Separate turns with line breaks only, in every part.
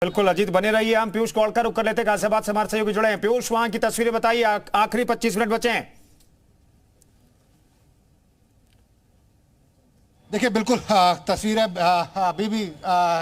बिल्कुल अजीत बने रहिए। हम पीयूष कॉल कर रुक कर लेते गाजियाबाद से हमारे सहयोगी जुड़े हैं। पीयूष, वहां की तस्वीरें बताइए, आखिरी 25 मिनट बचे हैं।
देखिए बिल्कुल तस्वीरें अभी भी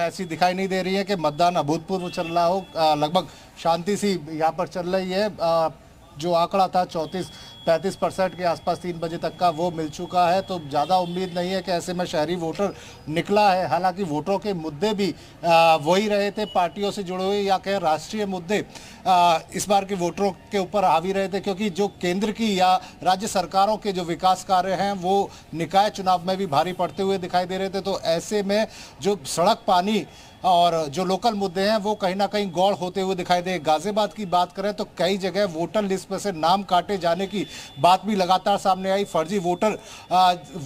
ऐसी दिखाई नहीं दे रही है कि मतदान अभूतपूर्व चल रहा हो। लगभग शांति सी यहाँ पर चल रही है। जो आंकड़ा था 34-35% के आसपास 3 बजे तक का, वो मिल चुका है। तो ज़्यादा उम्मीद नहीं है कि ऐसे में शहरी वोटर निकला है। हालांकि वोटरों के मुद्दे भी वही रहे थे, पार्टियों से जुड़े हुए या कहें राष्ट्रीय मुद्दे इस बार के वोटरों के ऊपर हावी रहे थे, क्योंकि जो केंद्र की या राज्य सरकारों के जो विकास कार्य हैं वो निकाय चुनाव में भी भारी पड़ते हुए दिखाई दे रहे थे। तो ऐसे में जो सड़क, पानी और जो लोकल मुद्दे हैं वो कहीं ना कहीं गौड़ होते हुए दिखाई दे। गाजियाबाद की बात करें तो कई जगह वोटर लिस्ट में से नाम काटे जाने की बात भी लगातार सामने आई। फर्जी वोटर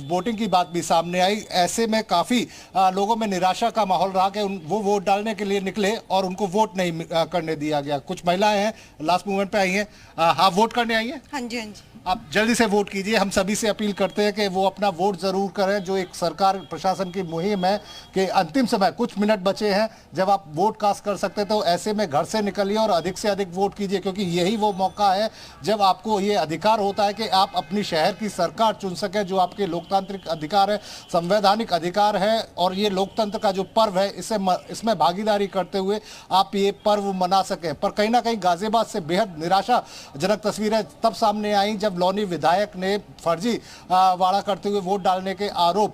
वोटिंग की बात भी सामने आई। ऐसे में काफ़ी लोगों में निराशा का माहौल रहा कि वो वोट डालने के लिए निकले और उनको वोट नहीं करने दिया गया। कुछ महिलाएं हैं, लास्ट मोमेंट पे आई हैं। हाँ, वोट करने आई हैं।
हाँ जी, हाँ जी।
आप जल्दी से वोट कीजिए। हम सभी से अपील करते हैं कि वो अपना वोट जरूर करें। जो एक सरकार प्रशासन की मुहिम है कि अंतिम समय कुछ मिनट बचे हैं जब आप वोट कास्ट कर सकते, तो ऐसे में घर से निकलिए और अधिक से अधिक वोट कीजिए, क्योंकि यही वो मौका है जब आपको ये अधिकार होता है कि आप अपनी शहर की सरकार चुन सकें। जो आपके लोकतांत्रिक अधिकार है, संवैधानिक अधिकार है, और ये लोकतंत्र का जो पर्व है इसमें भागीदारी करते हुए आप ये पर्व मना सकें। पर कहीं ना कहीं गाजियाबाद से बेहद निराशाजनक तस्वीरें तब सामने आई जब लौनी विधायक ने फर्जी वाड़ा करते हुए वोट डालने के आरोप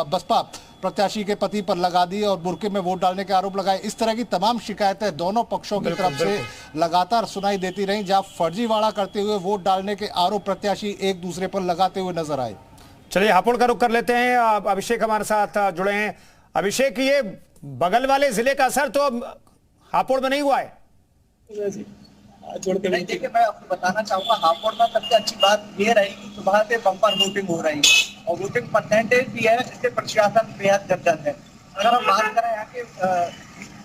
बसपा प्रत्याशी के पति पर लगा दिए और बुर्के में वोट डालने के आरोप लगाए। इस तरह की तमाम शिकायतें दोनों पक्षों की तरफ से लगातार सुनाई देती रहीं, जहां फर्जी वाड़ा करते हुए वोट डालने के आरोप प्रत्याशी एक दूसरे पर लगाते हुए नजर आए।
चलिए हापुड़ का रुख कर लेते हैं। अभिषेक हमारे साथ जुड़े हैं। अभिषेक, ये बगल वाले जिले का असर तो हापुड़ में नहीं हुआ है?
नहीं, देखिए मैं आपको बताना चाहूंगा, हापुड़ में सबसे अच्छी बात ये रहेगी, सुबह से बम्पर वोटिंग हो रही है और वोटिंग परसेंटेज भी है, इससे प्रशासन बेहद गदगद है। अगर हम बात करें यहाँ के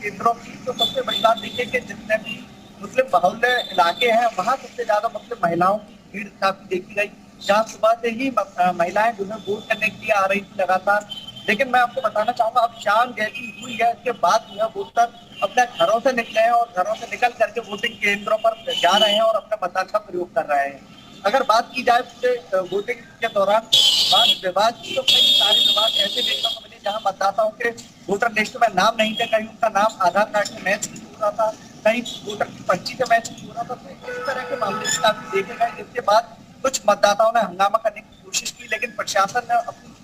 केंद्रों की, तो सबसे बड़ी बात देखिए कि जितने भी मुस्लिम बहुल इलाके हैं वहाँ सबसे ज्यादा मुस्लिम महिलाओं की भीड़ काफी देखी गई, जहाँ सुबह से ही महिलाएं जो है वोट करने के लिए आ रही थी लगातार। लेकिन मैं आपको बताना चाहूंगा, अब शाम जैसी हुई है इसके बाद जो है वोटर अपने घरों से निकले हैं और घरों से निकल करके वोटिंग केंद्रों पर जा रहे हैं और अपने मताधिकार का प्रयोग कर रहे हैं। अगर बात की जाए पूरे वोटिंग के दौरान वाद विवाद की, तो कई सारे विवाद ऐसे देखने को मिले जहाँ मतदाताओं के वोटर लिस्ट में नाम नहीं थे, कहीं उनका नाम आधार कार्ड से मैच नहीं हो रहा था, कहीं वोटर की पर्ची से मैच नहीं हो रहा था। तो इस तरह के मामले भी काफी देखे गए, जिसके बाद कुछ मतदाताओं ने हंगामा करने की कोशिश की, लेकिन प्रशासन ने अपनी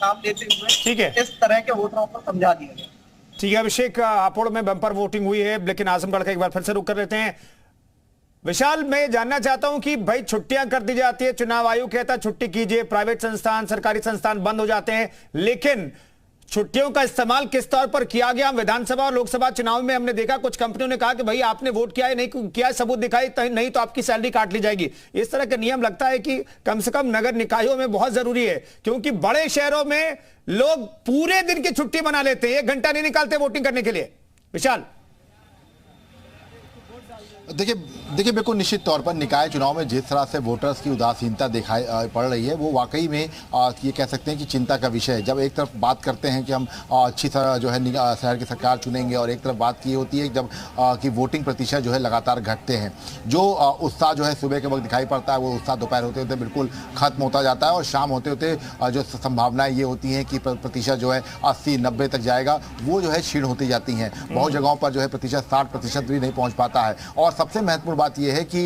काम लेते हुए इस तरह के वोटरों को समझा दिया गया।
ठीक है अभिषेक, हापुड़ में बम्पर वोटिंग हुई है, लेकिन आजमगढ़ का एक बार फिर से रुक कर लेते हैं। विशाल, मैं जानना चाहता हूं कि भाई छुट्टियां कर दी जाती है, चुनाव आयोग कहता है छुट्टी कीजिए, प्राइवेट संस्थान, सरकारी संस्थान बंद हो जाते हैं, लेकिन छुट्टियों का इस्तेमाल किस तौर पर किया गया? विधानसभा और लोकसभा चुनाव में हमने देखा कुछ कंपनियों ने कहा कि भाई आपने वोट किया है, नहीं किया है, सबूत दिखाई, नहीं तो आपकी सैलरी काट ली जाएगी। इस तरह के नियम लगता है कि कम से कम नगर निकायों में बहुत जरूरी है, क्योंकि बड़े शहरों में लोग पूरे दिन की छुट्टी बना लेते हैं, 1 घंटा नहीं निकालते वोटिंग करने के लिए। विशाल,
देखिए बिल्कुल निश्चित तौर पर निकाय चुनाव में जिस तरह से वोटर्स की उदासीनता दिखाई पड़ रही है, वो वाकई में ये कह सकते हैं कि चिंता का विषय है। जब एक तरफ बात करते हैं कि हम अच्छी तरह जो है शहर की सरकार चुनेंगे, और एक तरफ बात की होती है जब कि वोटिंग प्रतिशत जो है लगातार घटते हैं। जो उत्साह जो है सुबह के वक्त दिखाई पड़ता है, वो उत्साह दोपहर होते होते बिल्कुल खत्म होता जाता है, और शाम होते होते जो संभावनाएँ ये होती हैं कि प्रतिशत जो है 80-90 तक जाएगा, वो जो है क्षीण होती जाती हैं। बहुत जगहों पर जो है प्रतिशत 60% भी नहीं पहुँच पाता है। और सबसे महत्वपूर्ण बात यह है कि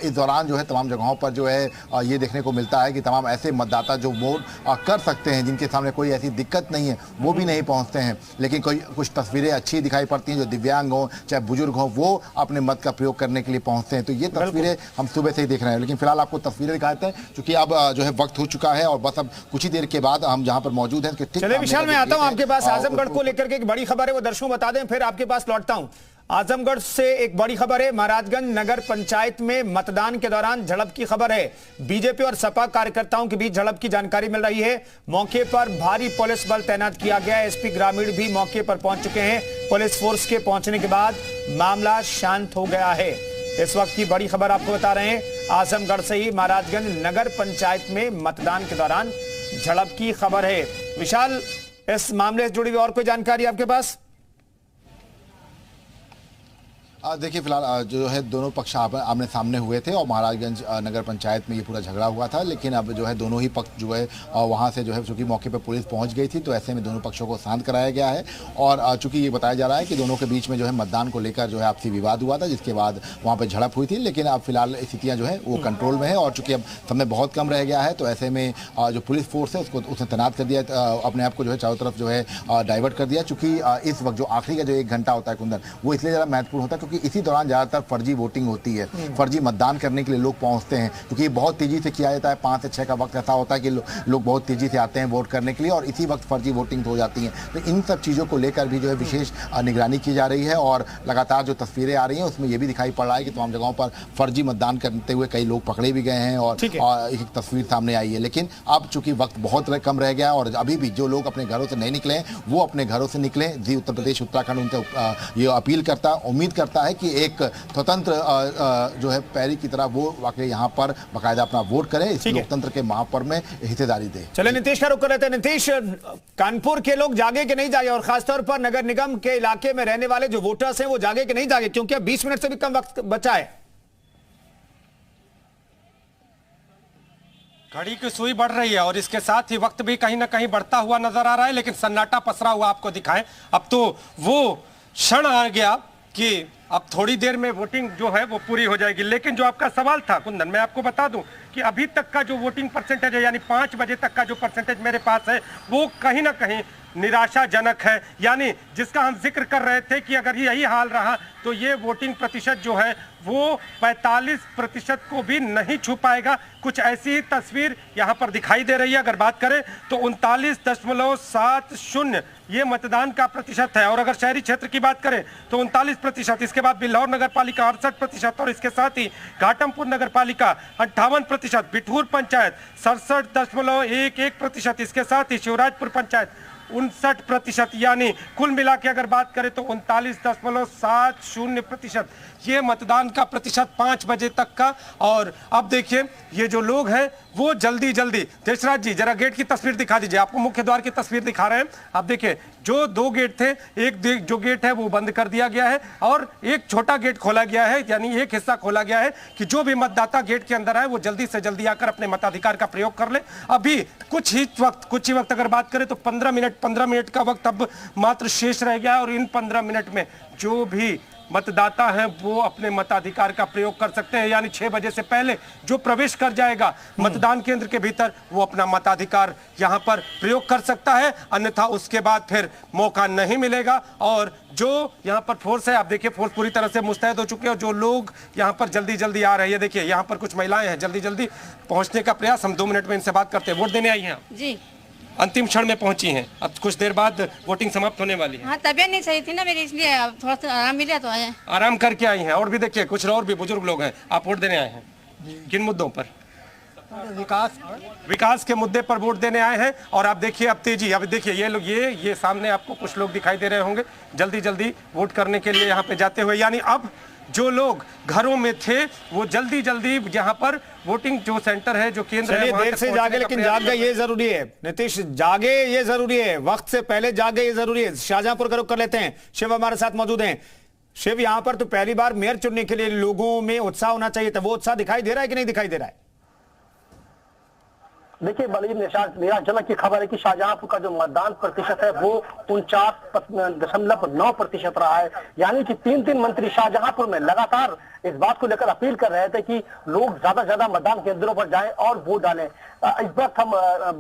इस दौरान जो है तमाम जगहों पर जो है ये देखने को मिलता है कि तमाम ऐसे मतदाता जो वोट कर सकते हैं, जिनके सामने कोई ऐसी दिक्कत नहीं है, वो भी नहीं पहुंचते हैं। लेकिन कुछ तस्वीरें अच्छी दिखाई पड़ती हैं, जो दिव्यांग हों चाहे बुजुर्ग हों, वो अपने मत का प्रयोग करने के लिए पहुंचते हैं। तो ये तस्वीरें हम सुबह से ही देख रहे हैं। लेकिन फिलहाल आपको तस्वीरें दिखाते हैं, क्योंकि अब जो है वक्त हो चुका है और बस अब कुछ ही देर के बाद हम जहाँ पर मौजूद हैं।
चलिए विशाल, मैं आता हूँ आपके पास। आजमगढ़ को लेकर के एक बड़ी खबर है, वो दर्शकों बता दें, फिर आपके पास लौटता हूँ। आजमगढ़ से एक बड़ी खबर है, महाराजगंज नगर पंचायत में मतदान के दौरान झड़प की खबर है। बीजेपी और सपा कार्यकर्ताओं के बीच झड़प की जानकारी मिल रही है। मौके पर भारी पुलिस बल तैनात किया गया है। एसपी ग्रामीण भी मौके पर पहुंच चुके हैं। पुलिस फोर्स के पहुंचने के बाद मामला शांत हो गया है। इस वक्त की बड़ी खबर आपको बता रहे हैं, आजमगढ़ से ही महाराजगंज नगर पंचायत में मतदान के दौरान झड़प की खबर है। विशाल, इस मामले से जुड़ी हुई और कोई जानकारी आपके पास?
देखिए फिलहाल जो है दोनों पक्ष आमने सामने हुए थे और महाराजगंज नगर पंचायत में ये पूरा झगड़ा हुआ था, लेकिन अब जो है दोनों ही पक्ष जो है वहाँ से जो है चूंकि मौके पर पुलिस पहुँच गई थी, तो ऐसे में दोनों पक्षों को शांत कराया गया है। और चूंकि ये बताया जा रहा है कि दोनों के बीच में जो है मतदान को लेकर जो है आपसी विवाद हुआ था, जिसके बाद वहाँ पर झड़प हुई थी, लेकिन अब फिलहाल स्थितियाँ जो है वो कंट्रोल में है। और चूंकि अब समय बहुत कम रह गया है, तो ऐसे में जो पुलिस फोर्स है उसने तैनात कर दिया, अपने आप को जो है चारों तरफ जो है डाइवर्ट कर दिया। चूंकि इस वक्त जो आखिरी का जो 1 घंटा होता है कुंदन, वो इसलिए ज़्यादा महत्वपूर्ण होता है क्योंकि इसी दौरान ज़्यादातर फर्जी वोटिंग होती है, फर्जी मतदान करने के लिए लोग पहुंचते हैं, क्योंकि ये बहुत तेजी से किया जाता है। 5 से 6 का वक्त ऐसा होता है कि लोग बहुत तेजी से आते हैं वोट करने के लिए, और इसी वक्त फर्जी वोटिंग हो जाती है। तो इन सब चीज़ों को लेकर भी जो है विशेष निगरानी की जा रही है, और लगातार जो तस्वीरें आ रही हैं उसमें यह भी दिखाई पड़ रहा है कि तमाम जगहों पर फर्जी मतदान करते हुए कई लोग पकड़े भी गए हैं, और एक तस्वीर सामने आई है। लेकिन अब चूंकि वक्त बहुत कम रह गया है, और अभी भी जो लोग अपने घरों से नहीं निकले हैं वो अपने घरों से निकलें। जी उत्तर प्रदेश उत्तराखंड उनसे ये अपील करता, उम्मीद करता है कि एक स्वतंत्र जो है पैरी की तरह वो वाकई यहाँ पर बाकायदा अपना वोट करें, इस लोकतंत्र के महापर्व में हिस्सेदारी दे।
चले नीतीश का रुख कर लेते हैं। नीतीश, कानपुर के लोग जागे कि नहीं जागे, और खासतौर पर नगर निगम के इलाके में रहने वाले जो वोटर्स हैं वो जागे कि नहीं जागे, क्योंकि अब 20 मिनट से भी कम वक्त बचा है।
घड़ी की सुई बढ़ रही है और इसके साथ ही वक्त भी कहीं ना कहीं बढ़ता हुआ नजर आ रहा है, लेकिन सन्नाटा पसरा हुआ आपको दिखाएं। अब तो वो क्षण आ गया कि अब थोड़ी देर में वोटिंग जो है वो पूरी हो जाएगी। लेकिन जो आपका सवाल था कुंदन, मैं आपको बता दूं कि अभी तक का जो वोटिंग परसेंटेज है, यानी 5 बजे तक का जो परसेंटेज मेरे पास है, वो कहीं ना कहीं निराशाजनक है। यानी जिसका हम जिक्र कर रहे थे कि अगर यही हाल रहा तो ये वोटिंग प्रतिशत जो है वो 45% को भी नहीं छू पाएगा। कुछ ऐसी ही तस्वीर यहाँ पर दिखाई दे रही है। अगर बात करें तो 39.70 ये मतदान का प्रतिशत है, और अगर शहरी क्षेत्र की बात करें तो 39%, इसके बाद बिल्हौर नगर पालिका 68%, और इसके साथ ही घाटमपुर नगर पालिका 58%, बिठूर पंचायत 67.11%, इसके साथ ही शिवराजपुर पंचायत 59%, यानी कुल मिला के अगर बात करें तो 39.70% ये मतदान का प्रतिशत 5 बजे तक का। और अब देखिए ये जो लोग हैं वो जल्दी जल्दी, देशराज जी जरा गेट की तस्वीर दिखा दीजिए, आपको मुख्य द्वार की तस्वीर दिखा रहे हैं। आप देखिए जो 2 गेट थे, एक जो गेट है वो बंद कर दिया गया है और एक छोटा गेट खोला गया है, यानी एक हिस्सा खोला गया है कि जो भी मतदाता गेट के अंदर आए वो जल्दी से जल्दी आकर अपने मताधिकार का प्रयोग कर ले। अभी कुछ ही वक्त अगर बात करें तो 15 मिनट का वक्त अब मात्र शेष रह गया है, और इन 15 मिनट में जो भी मतदाता हैं वो अपने मताधिकार का प्रयोग कर सकते हैं। यानी 6 बजे से पहले जो प्रवेश कर जाएगा मतदान केंद्र के भीतर वो अपना मताधिकार यहां पर प्रयोग कर सकता है, अन्यथा उसके बाद फिर मौका नहीं मिलेगा। और जो यहां पर फोर्स है, आप देखिए फोर्स पूरी तरह से मुस्तैद हो चुके हैं, और जो लोग यहां पर जल्दी जल्दी आ रहे हैं, देखिए यहां पर कुछ महिलाएं हैं जल्दी जल्दी पहुंचने का प्रयास। हम 2 मिनट में इनसे बात करते हैं। वोट देने आई हैं
जी,
अंतिम क्षण में पहुंची हैं, अब कुछ देर बाद वोटिंग समाप्त होने वाली है।
हाँ, तबीयत नहीं सही थी ना मेरी, इसलिए अब थोड़ा सा आराम मिला तो आए।
आराम करके आई हैं। और भी देखिए कुछ और भी बुजुर्ग लोग हैं। आप वोट देने आए हैं किन मुद्दों पर? विकास के मुद्दे पर वोट देने आए हैं। और आप देखिए अब तेजी, अब देखिए ये लोग ये सामने आपको कुछ लोग दिखाई दे रहे होंगे जल्दी जल्दी वोट करने के लिए यहाँ पे जाते हुए। यानी अब जो लोग घरों में थे वो जल्दी जल्दी यहाँ पर वोटिंग जो सेंटर है, जो केंद्र है,
देर से जागे लेकिन जाग गए ये जरूरी है। नीतीश जागे ये जरूरी है, वक्त से पहले जागे ये जरूरी है। शाहजहांपुर का रुख कर लेते हैं, शिव हमारे साथ मौजूद हैं। शिव, यहां पर तो पहली बार मेयर चुनने के लिए लोगों में उत्साह होना चाहिए था, वो उत्साह दिखाई दे रहा है कि नहीं दिखाई दे रहा है?
देखिए बड़ी निराशाजनक की खबर है कि शाहजहांपुर का जो मतदान प्रतिशत है वो 49.9% रहा है। यानी कि 3 मंत्री शाहजहांपुर में लगातार इस बात को लेकर अपील कर रहे थे कि लोग ज्यादा से ज्यादा मतदान केंद्रों पर जाएं और वोट डालें। इस वक्त हम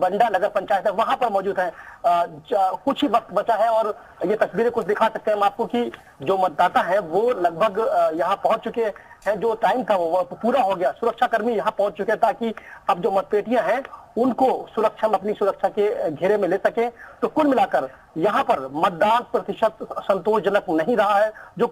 बंडा नगर पंचायत है वहां पर मौजूद हैं। कुछ ही वक्त बचा है और ये तस्वीरें कुछ दिखा सकते हैं हम आपको कि जो मतदाता है वो लगभग यहाँ पहुंच चुके हैं। जो टाइम था वो पूरा हो गया। सुरक्षा कर्मी यहाँ पहुंच चुके हैं ताकि अब जो मतपेटियां हैं उनको सुरक्षा में अपनी सुरक्षा के घेरे में ले सके। तो कुल मिलाकर यहाँ पर मतदान प्रतिशत संतोषजनक नहीं रहा है। जो